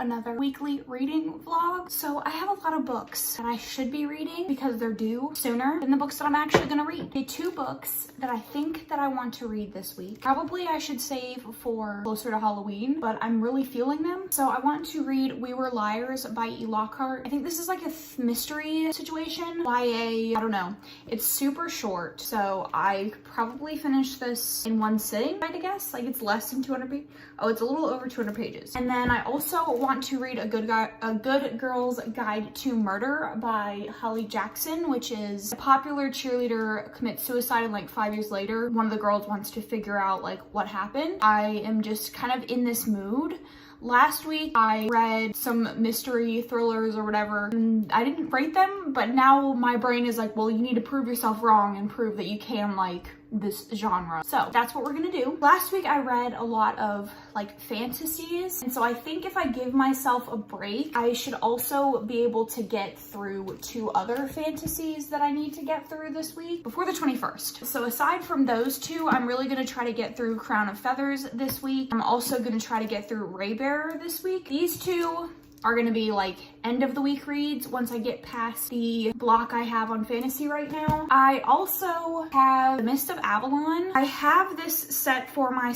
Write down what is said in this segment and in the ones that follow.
another weekly reading vlog. So I have a lot of books that I should be reading because they're due sooner than the books that I'm actually gonna read. The 2 books that I think that I want to read this week, probably I should save for closer to Halloween, but I'm really feeling them. So I want to read We Were Liars by E. Lockhart. I think this is like a mystery situation, YA, I don't know. It's super short, so I probably finish this in one sitting, I'd guess. Like it's less than 200 pages. Oh, it's a little over 200 pages. And then I also want to read A Good Girl's Guide to Murder by Holly Jackson, which is a popular cheerleader commits suicide and like 5 years later, one of the girls wants to figure out like what happened. I am just kind of in this mood. Last week, I read some mystery thrillers or whatever, and I didn't rate them, but now my brain is like, well, you need to prove yourself wrong and prove that you can like this genre. So that's what we're gonna do. Last week, I read a lot of like fantasies, and so I think if I give myself a break, I should also be able to get through 2 other fantasies that I need to get through this week before the 21st. So aside from those 2, I'm really gonna try to get through Crown of Feathers this week. I'm also gonna try to get through Raybearer this week. These 2 are gonna be like end of the week reads once I get past the block I have on fantasy right now. I also have The Mist of Avalon. I have this set for my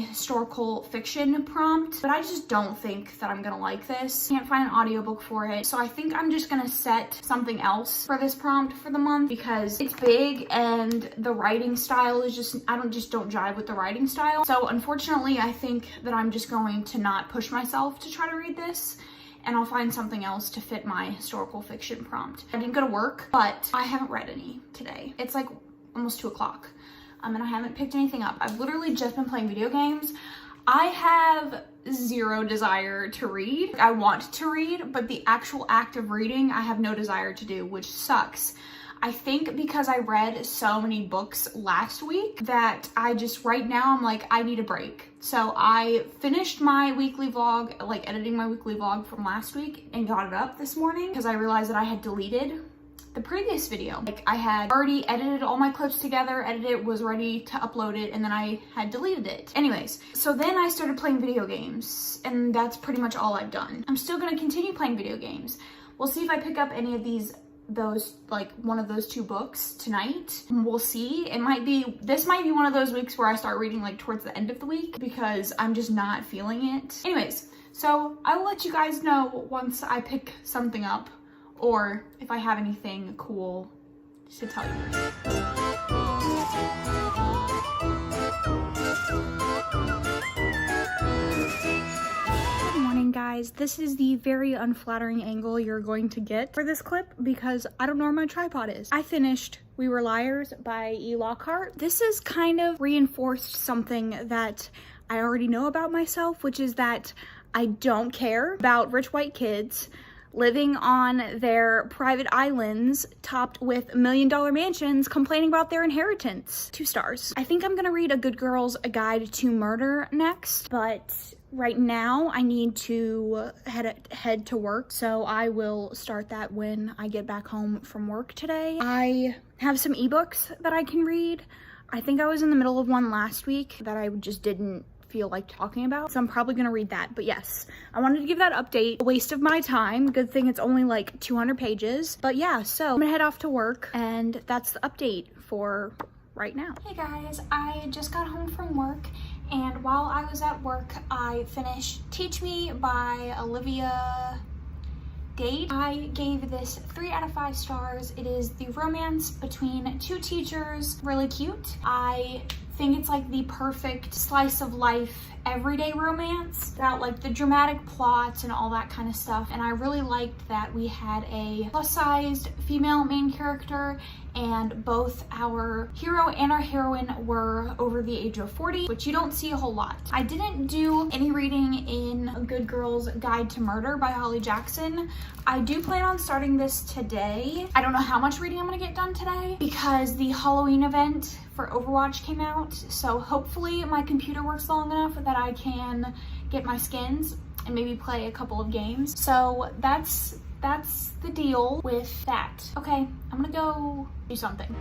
historical fiction prompt, but I just don't think that I'm gonna like this. Can't find an audiobook for it. So I think I'm just gonna set something else for this prompt for the month because it's big and the writing style is just, I don't jive with the writing style. So unfortunately, I think that I'm just going to not push myself to try to read this, and I'll find something else to fit my historical fiction prompt. I didn't go to work, but I haven't read any today. It's like almost 2 o'clock, and I haven't picked anything up. I've literally just been playing video games. I have 0 desire to read. I want to read, but the actual act of reading, I have no desire to do, which sucks. I think because I read so many books last week that I just, right now, I'm like, I need a break. So I finished my weekly vlog, like editing my weekly vlog from last week, and got it up this morning because I realized that I had deleted the previous video. Like I had already edited all my clips together, was ready to upload it, and then I had deleted it. Anyways, so then I started playing video games, and that's pretty much all I've done. I'm still gonna continue playing video games. We'll see if I pick up any of one of those 2 books tonight. We'll see. This might be one of those weeks where I start reading like towards the end of the week because I'm just not feeling it. Anyways, so I will let you guys know once I pick something up or if I have anything cool to tell you. Guys, this is the very unflattering angle you're going to get for this clip because I don't know where my tripod is. I finished We Were Liars by E. Lockhart. This has kind of reinforced something that I already know about myself, which is that I don't care about rich white kids living on their private islands topped with $1 million mansions complaining about their inheritance. 2 stars. I think I'm gonna read A Good Girl's Guide to Murder next, but right now I need to head to work, so I will start that when I get back home from work today. I have some ebooks that I can read. I think I was in the middle of one last week that I just didn't feel like talking about, so I'm probably gonna read that. But yes, I wanted to give that update. A waste of my time. Good thing it's only like 200 pages. But yeah, so I'm gonna head off to work, and that's the update for right now. Hey guys, I just got home from work, and while I was at work, I finished Teach Me by Olivia Dade. I gave this 3 out of 5 stars. It is the romance between 2 teachers, really cute. I think it's like the perfect slice of life everyday romance without like the dramatic plots and all that kind of stuff. And I really liked that we had a plus-sized female main character, and both our hero and our heroine were over the age of 40, which you don't see a whole lot. I didn't do any reading in A Good Girl's Guide to Murder by Holly Jackson. I do plan on starting this today. I don't know how much reading I'm gonna get done today because the Halloween event for Overwatch came out, so hopefully my computer works long enough that I can get my skins and maybe play a couple of games. So that's the deal with that. Okay, I'm gonna go do something.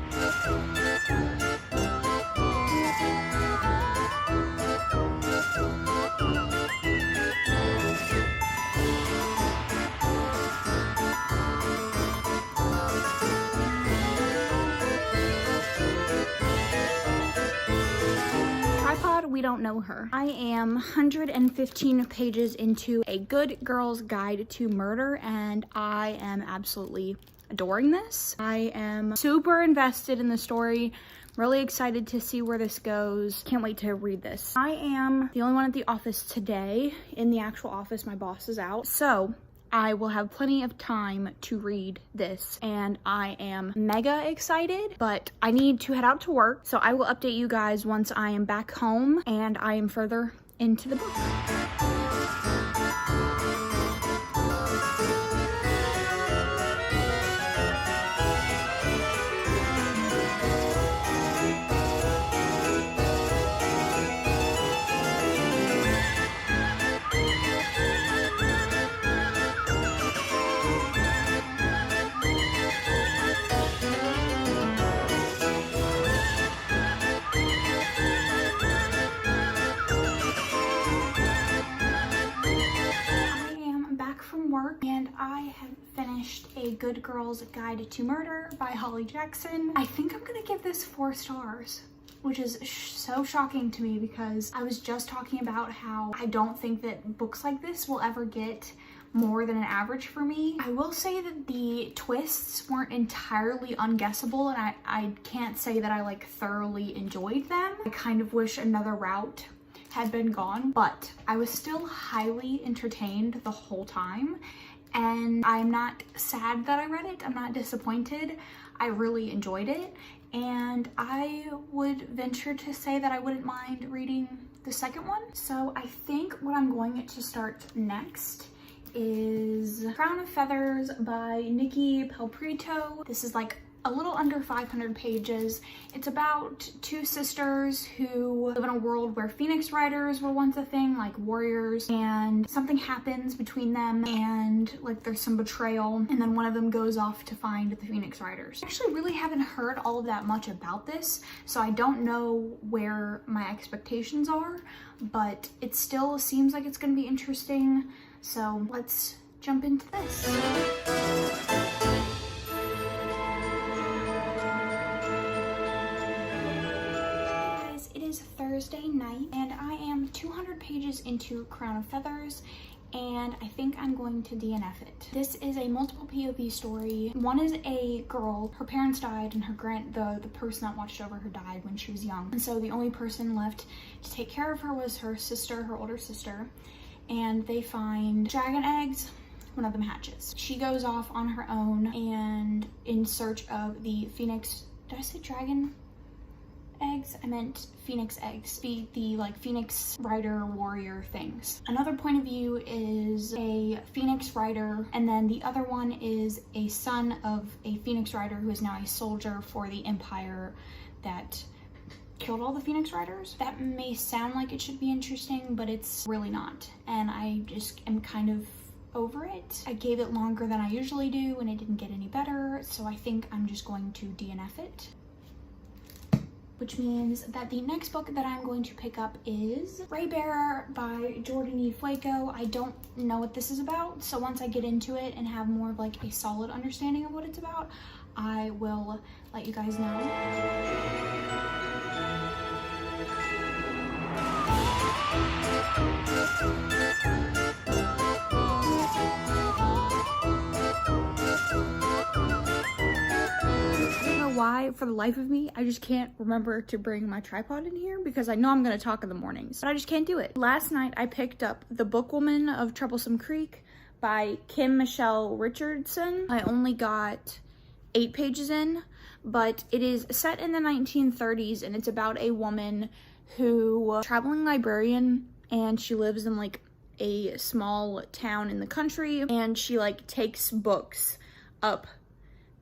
don't know her. I am 115 pages into A Good Girl's Guide to Murder, and I am absolutely adoring this. I am super invested in the story. Really excited to see where this goes. Can't wait to read this. I am the only one at the office today. In the actual office, my boss is out. So I will have plenty of time to read this, and I am mega excited, but I need to head out to work. So I will update you guys once I am back home and I am further into the book. And I have finished A Good Girl's Guide to Murder by Holly Jackson. I think I'm gonna give this 4 stars, which is so shocking to me because I was just talking about how I don't think that books like this will ever get more than an average for me. I will say that the twists weren't entirely unguessable, and I can't say that I like thoroughly enjoyed them. I kind of wish another route had been gone, but I was still highly entertained the whole time, and I'm not sad that I read it. I'm not disappointed. I really enjoyed it, and I would venture to say that I wouldn't mind reading the second one. So I think what I'm going to start next is Crown of Feathers by Nikki Pelprito. This is like a little under 500 pages. It's about 2 sisters who live in a world where phoenix riders were once a thing, like warriors, and something happens between them and like there's some betrayal, and then one of them goes off to find the phoenix riders. I actually really haven't heard all of that much about this, so I don't know where my expectations are, but it still seems like it's gonna be interesting. So let's jump into this. Thursday night, and I am 200 pages into Crown of Feathers, and I think I'm going to DNF it. This is a multiple POV story. One is a girl, her parents died, and the person that watched over her died when she was young, and so the only person left to take care of her was her sister, her older sister, and they find dragon eggs. One of them hatches. She goes off on her own and in search of the phoenix. Did I say dragon eggs? I meant phoenix eggs. The like phoenix rider warrior things. Another point of view is a phoenix rider, and then the other one is a son of a phoenix rider who is now a soldier for the empire that killed all the phoenix riders. That may sound like it should be interesting, but it's really not, and I just am kind of over it. I gave it longer than I usually do and it didn't get any better, so I think I'm just going to DNF it. Which means that the next book that I'm going to pick up is Ray Bearer by Jordan E. Flaco. I don't know what this is about, so once I get into it and have more of like a solid understanding of what it's about, I will let you guys know. Why, for the life of me, I just can't remember to bring my tripod in here because I know I'm gonna talk in the mornings, but I just can't do it. Last night I picked up The Bookwoman of Troublesome Creek by Kim Michelle Richardson. I only got 8 pages in, but it is set in the 1930s and it's about a woman who is a traveling librarian, and she lives in like a small town in the country, and she like takes books up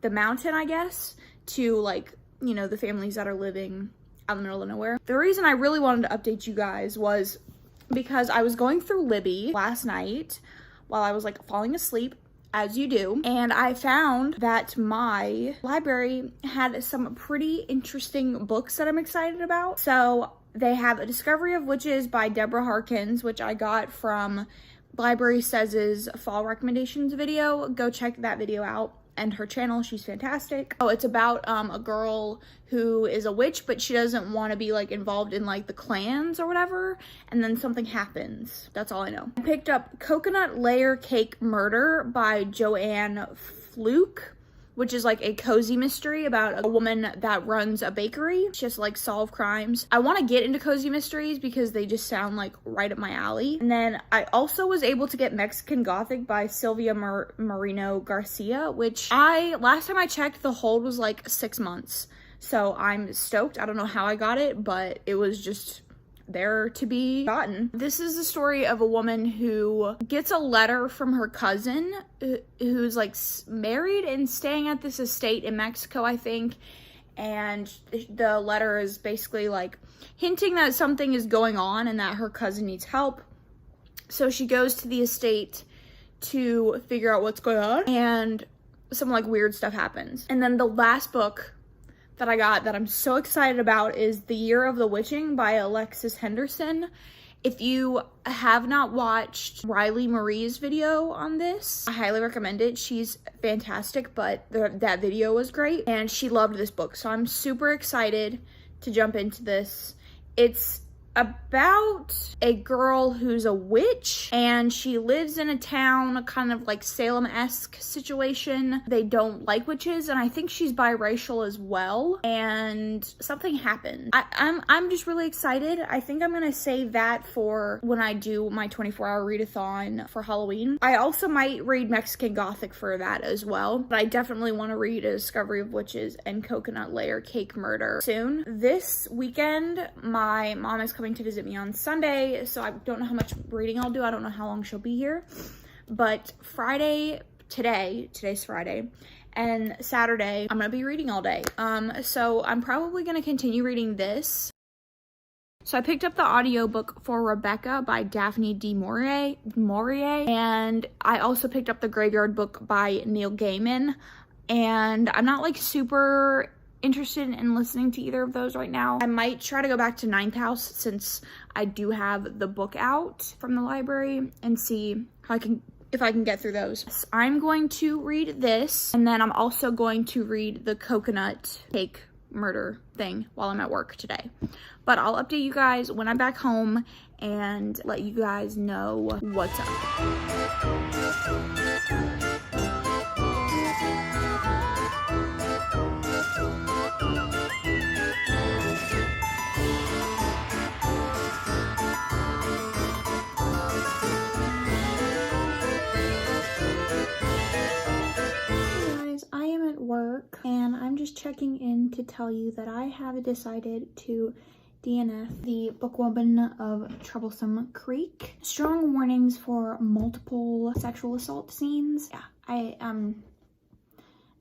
the mountain, I guess, to like, you know, the families that are living out in the middle of nowhere. The reason I really wanted to update you guys was because I was going through Libby last night while I was like falling asleep, as you do, and I found that my library had some pretty interesting books that I'm excited about. So they have A Discovery of Witches by Deborah Harkins, which I got from Library Says's fall recommendations video. Go check that video out. and her channel. She's fantastic. Oh, it's about a girl who is a witch, but she doesn't want to be like involved in like the clans or whatever, and then something happens. That's all I know. I picked up Coconut Layer Cake Murder by Joanne Fluke, which is like a cozy mystery about a woman that runs a bakery. She has to like solve crimes. I want to get into cozy mysteries because they just sound like right up my alley. And then I also was able to get Mexican Gothic by Sylvia Marino Garcia, which last time I checked, the hold was like 6 months. So I'm stoked. I don't know how I got it, but it was just there to be gotten. This is the story of a woman who gets a letter from her cousin who's like married and staying at this estate in Mexico, I think. And the letter is basically like hinting that something is going on and that her cousin needs help. So she goes to the estate to figure out what's going on, and some like weird stuff happens. And then the last book that I got that I'm so excited about is The Year of the Witching by Alexis Henderson. If you have not watched Riley Marie's video on this, I highly recommend it. She's fantastic, but that video was great, and she loved this book. So I'm super excited to jump into this. It's about a girl who's a witch, and she lives in a town, kind of like Salem-esque situation. They don't like witches, and I think she's biracial as well, and something happened. I'm just really excited. I think I'm gonna save that for when I do my 24-hour readathon for Halloween. I also might read Mexican Gothic for that as well, but I definitely want to read A Discovery of Witches and Coconut Layer Cake Murder soon. This weekend, my mom is coming to visit me on Sunday, so I don't know how much reading I'll do. I don't know how long she'll be here, but today's Friday, and Saturday I'm gonna be reading all day. So I'm probably gonna continue reading this. So I picked up the audiobook for Rebecca by Daphne du Maurier, and I also picked up the Graveyard Book by Neil Gaiman, and I'm not like super interested in listening to either of those right now. I might try to go back to Ninth House since I do have the book out from the library, and see how if I can get through those. So I'm going to read this, and then I'm also going to read the Coconut Cake Murder thing while I'm at work today. But I'll update you guys when I'm back home and let you guys know what's up. Work, and I'm just checking in to tell you that I have decided to DNF the Bookwoman of Troublesome Creek. Strong warnings for multiple sexual assault scenes. Yeah, I'm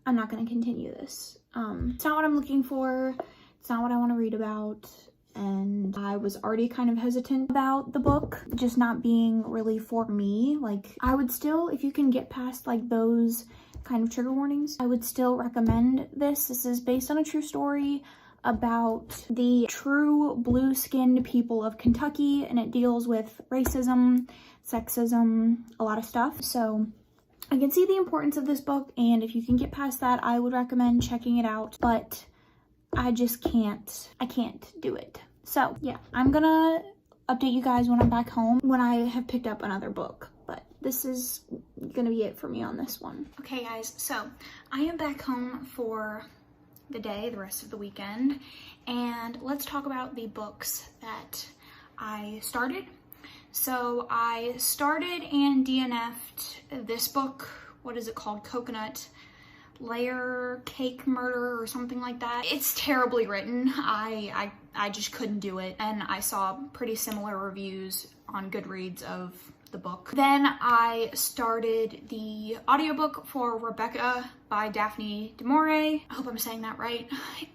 not going to continue this. It's not what I'm looking for. It's not what I want to read about. And I was already kind of hesitant about the book just not being really for me. Like, I would still, if you can get past like those kind of trigger warnings, I would still recommend this. This is based on a true story about the true blue-skinned people of Kentucky, and it deals with racism, sexism, a lot of stuff. So I can see the importance of this book, and if you can get past that, I would recommend checking it out, but I just can't do it. So yeah, I'm gonna update you guys when I'm back home, when I have picked up another book. But this is gonna be it for me on this one. Okay guys, so I am back home for the day, the rest of the weekend, and let's talk about the books that I started. So I started and DNF'd this book. What is it called? Coconut Layer Cake Murder or something like that. It's terribly written. I just couldn't do it, and I saw pretty similar reviews on Goodreads of the book. Then I started the audiobook for Rebecca by Daphne du Maurier. I hope I'm saying that right.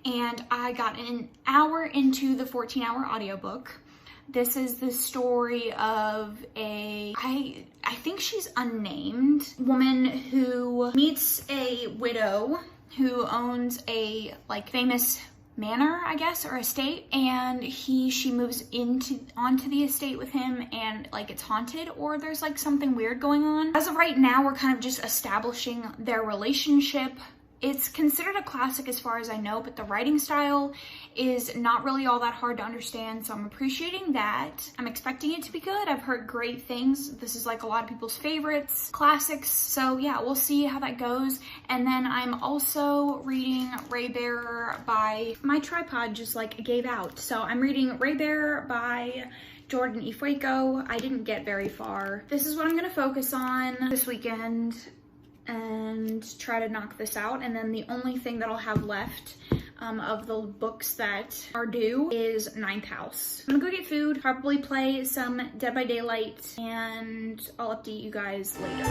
And I got an hour into the 14-hour audiobook. This is the story of I think she's unnamed, woman who meets a widow who owns a like famous manor, I guess, or estate, and she moves onto the estate with him, and like it's haunted, or there's like something weird going on. As of right now, we're kind of just establishing their relationship. It's considered a classic as far as I know, but the writing style is not really all that hard to understand, so I'm appreciating that. I'm expecting it to be good. I've heard great things. This is like a lot of people's favorites, classics, so yeah, we'll see how that goes. And then I'm also reading Raybearer by, my tripod just like gave out. So I'm reading Raybearer by Jordan E. Fueco. I didn't get very far. This is what I'm gonna focus on this weekend and try to knock this out. And then the only thing that I'll have left of the books that are due is Ninth House. I'm gonna go get food, probably play some Dead by Daylight, and I'll update you guys later.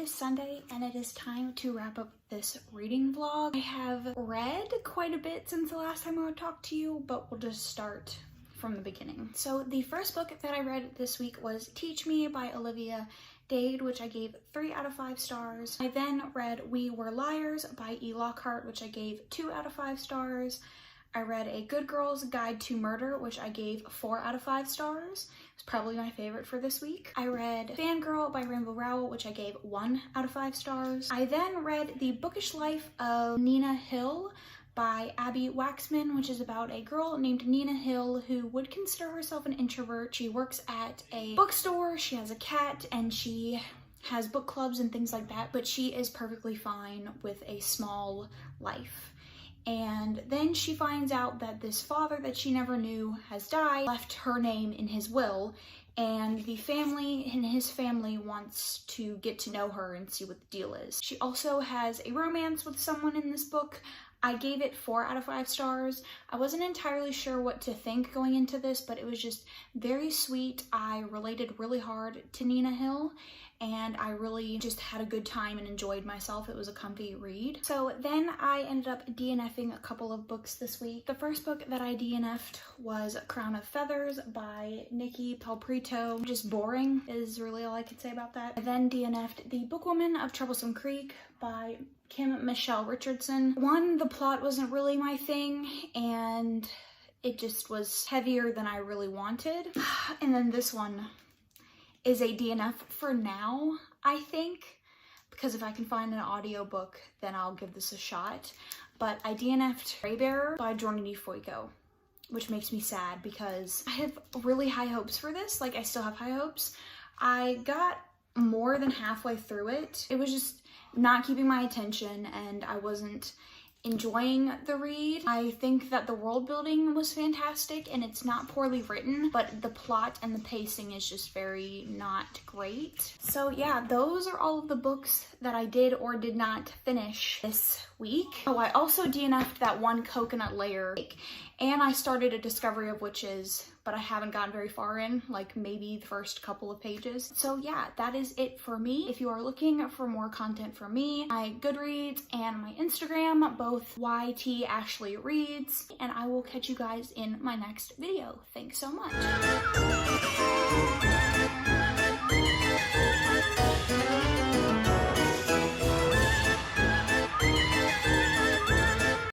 Sunday, and it is time to wrap up this reading vlog. I have read quite a bit since the last time I talked to you, but we'll just start from the beginning. So the first book that I read this week was Teach Me by Olivia Dade, which I gave 3 out of 5 stars. I then read We Were Liars by E. Lockhart, which I gave 2 out of 5 stars. I read A Good Girl's Guide to Murder, which I gave 4 out of 5 stars. It's probably my favorite for this week. I read Fangirl by Rainbow Rowell, which I gave 1 out of 5 stars. I then read The Bookish Life of Nina Hill by Abby Waxman, which is about a girl named Nina Hill who would consider herself an introvert. She works at a bookstore, she has a cat, and she has book clubs and things like that, but she is perfectly fine with a small life. And then she finds out that this father that she never knew has died, left her name in his will, and the family in his family wants to get to know her and see what the deal is. She also has a romance with someone in this book. I gave it 4 out of 5 stars. I wasn't entirely sure what to think going into this, but it was just very sweet. I related really hard to Nina Hill, and I really just had a good time and enjoyed myself. It was a comfy read. So then I ended up DNFing a couple of books this week. The first book that I DNF'd was Crown of Feathers by Nikki Pelprito. Just boring is really all I could say about that. I then DNF'd The Bookwoman of Troublesome Creek by Kim Michelle Richardson. One, the plot wasn't really my thing, and it just was heavier than I really wanted. And then this one is a DNF for now, I think, because if I can find an audiobook, then I'll give this a shot. But I DNF'd Raybearer by Jordan E. Fueco, which makes me sad because I have really high hopes for this. Like, I still have high hopes. I got more than halfway through it. It was just not keeping my attention, and I wasn't enjoying the read. I think that the world building was fantastic and it's not poorly written, but the plot and the pacing is just very not great. So yeah, those are all of the books that I did or did not finish this week. Oh, I also DNF'd that one coconut layer cake, and I started a Discovery of Witches, but I haven't gotten very far in, like maybe the first couple of pages. So yeah, that is it for me. If you are looking for more content from me, my Goodreads and my Instagram, both YT Ashley Reads, and I will catch you guys in my next video. Thanks so much.